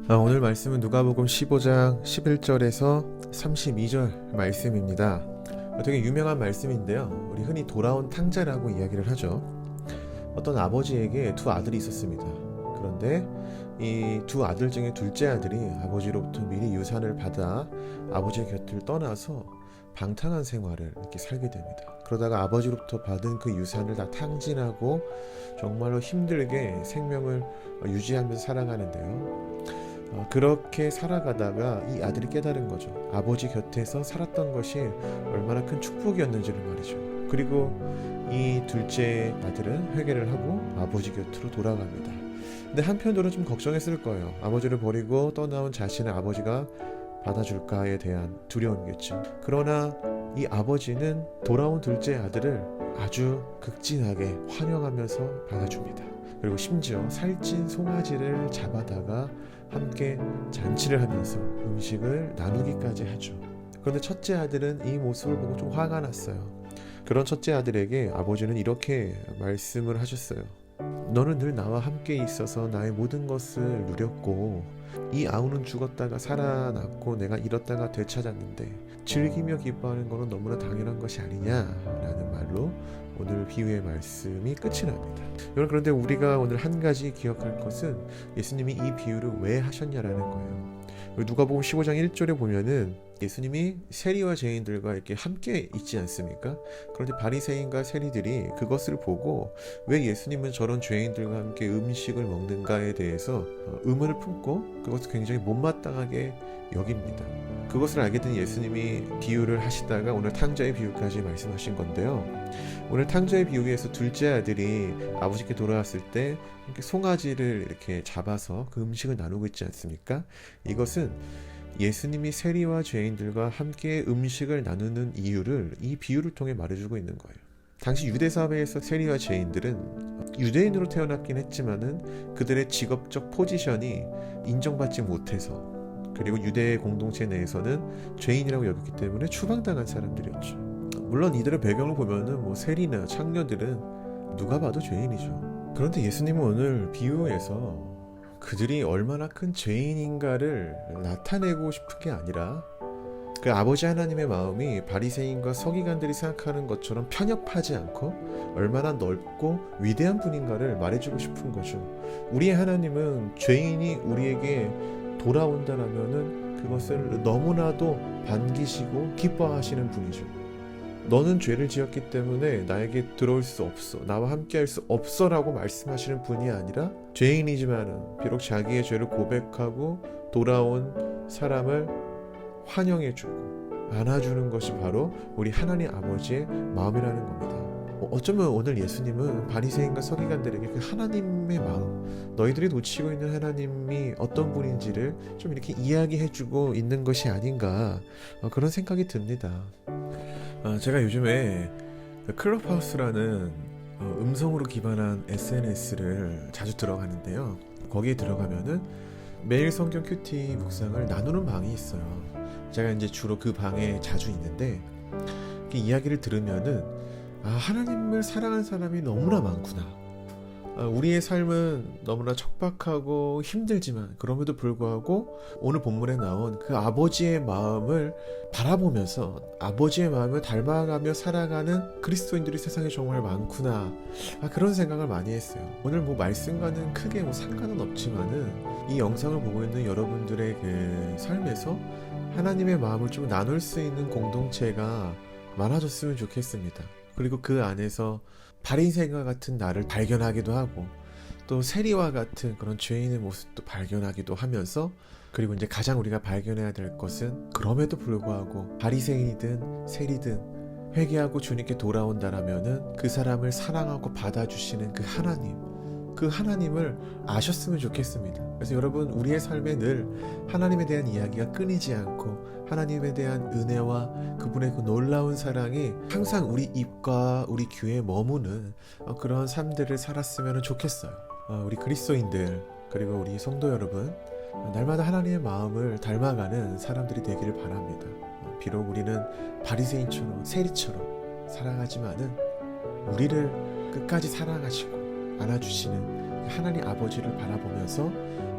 오늘 말씀은 누가복음 15장 11절에서 32절 말씀입니다. 되게 유명한 말씀인데요. 우리 흔히 돌아온 탕자라고 이야기를 하죠. 어떤 아버지에게 두 아들이 있었습니다. 그런데 이 두 아들 중에 둘째 아들이 아버지로부터 미리 유산을 받아 아버지의 곁을 떠나서 방탕한 생활을 이렇게 살게 됩니다. 그러다가 아버지로부터 받은 그 유산을 다 탕진하고 정말로 힘들게 생명을 유지하면서 살아가는데요. 그렇게 살아가다가 이 아들이 깨달은 거죠. 아버지 곁에서 살았던 것이 얼마나 큰 축복이었는지를 말이죠. 그리고 이 둘째 아들은 회개를 하고 아버지 곁으로 돌아갑니다. 근데 한편으로 좀 걱정했을 거예요. 아버지를 버리고 떠나온 자신의 아버지가 받아줄까에 대한 두려움이겠죠. 그러나 이 아버지는 돌아온 둘째 아들을 아주 극진하게 환영하면서 받아줍니다. 그리고 심지어 살찐 송아지를 잡아다가 함께 잔치를 하면서 음식을 나누기까지 하죠. 그런데 첫째 아들은 이 모습을 보고 좀 화가 났어요. 그런 첫째 아들에게 아버지는 이렇게 말씀을 하셨어요. 너는 늘 나와 함께 있어서 나의 모든 것을 누렸고 이 아우는 죽었다가 살아났고 내가 잃었다가 되찾았는데 즐기며 기뻐하는 것은 너무나 당연한 것이 아니냐라는 말로 오늘 비유의 말씀이 끝이 납니다. 여러분, 그런데 우리가 오늘 한 가지 기억할 것은 예수님이 이 비유를 왜 하셨냐라는 거예요. 누가복음 15장 1절에 보면은 예수님이 세리와 죄인들과 이렇게 함께 있지 않습니까? 그런데 바리새인과 세리들이 그것을 보고 왜 예수님은 저런 죄인들과 함께 음식을 먹는가에 대해서 의문을 품고 그것을 굉장히 못마땅하게 여깁니다. 그것을 알게 된 예수님이 비유를 하시다가 오늘 탕자의 비유까지 말씀하신 건데요. 오늘 탕자의 비유에서 둘째 아들이 아버지께 돌아왔을 때 이렇게 송아지를 이렇게 잡아서 그 음식을 나누고 있지 않습니까? 이것은 예수님이 세리와 죄인들과 함께 음식을 나누는 이유를 이 비유를 통해 말해주고 있는 거예요. 당시 유대 사회에서 세리와 죄인들은 유대인으로 태어났긴 했지만은 그들의 직업적 포지션이 인정받지 못해서, 그리고 유대 공동체 내에서는 죄인이라고 여겼기 때문에 추방당한 사람들이었죠. 물론 이들의 배경을 보면은 세리나 창녀들은 누가 봐도 죄인이죠. 그런데 예수님은 오늘 비유에서 그들이 얼마나 큰 죄인인가를 나타내고 싶은 게 아니라 그 아버지 하나님의 마음이 바리새인과 서기관들이 생각하는 것처럼 편협하지 않고 얼마나 넓고 위대한 분인가를 말해주고 싶은 거죠. 우리의 하나님은 죄인이 우리에게 돌아온다라면은 그것을 너무나도 반기시고 기뻐하시는 분이죠. 너는 죄를 지었기 때문에 나에게 들어올 수 없어, 나와 함께 할 수 없어 라고 말씀하시는 분이 아니라 죄인이지만은 비록 자기의 죄를 고백하고 돌아온 사람을 환영해주고 안아주는 것이 바로 우리 하나님 아버지의 마음이라는 겁니다. 어쩌면 오늘 예수님은 바리새인과 서기관들에게 그 하나님의 마음, 너희들이 놓치고 있는 하나님이 어떤 분인지를 좀 이렇게 이야기해주고 있는 것이 아닌가, 그런 생각이 듭니다. 제가 요즘에 클럽하우스라는 음성으로 기반한 SNS를 자주 들어가는데요. 거기에 들어가면은 매일 성경 큐티 묵상을 나누는 방이 있어요. 제가 이제 주로 그 방에 자주 있는데 그 이야기를 들으면은 하나님을 사랑하는 사람이 너무나 많구나. 우리의 삶은 너무나 척박하고 힘들지만 그럼에도 불구하고 오늘 본문에 나온 그 아버지의 마음을 바라보면서 아버지의 마음을 닮아가며 살아가는 그리스도인들이 세상에 정말 많구나. 그런 생각을 많이 했어요. 오늘 말씀과는 크게 상관은 없지만은 이 영상을 보고 있는 여러분들의 그 삶에서 하나님의 마음을 좀 나눌 수 있는 공동체가 많아졌으면 좋겠습니다. 그리고 그 안에서 바리새인과 같은 나를 발견하기도 하고 또 세리와 같은 그런 죄인의 모습도 발견하기도 하면서, 그리고 이제 가장 우리가 발견해야 될 것은 그럼에도 불구하고 바리새인이든 세리든 회개하고 주님께 돌아온다라면은 그 사람을 사랑하고 받아주시는 그 하나님을 아셨으면 좋겠습니다. 그래서 여러분, 우리의 삶에 늘 하나님에 대한 이야기가 끊이지 않고 하나님에 대한 은혜와 그분의 그 놀라운 사랑이 항상 우리 입과 우리 귀에 머무는 그런 삶들을 살았으면 좋겠어요. 우리 그리스도인들, 그리고 우리 성도 여러분, 날마다 하나님의 마음을 닮아가는 사람들이 되기를 바랍니다. 비록 우리는 바리새인처럼 세리처럼 살아가지만은 우리를 끝까지 사랑하시고 안아주시는 하나님 아버지를 바라보면서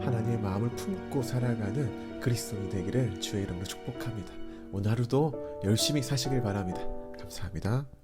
하나님의 마음을 품고 살아가는 그리스도인이 되기를 주의 이름으로 축복합니다. 오늘 하루도 열심히 사시길 바랍니다. 감사합니다.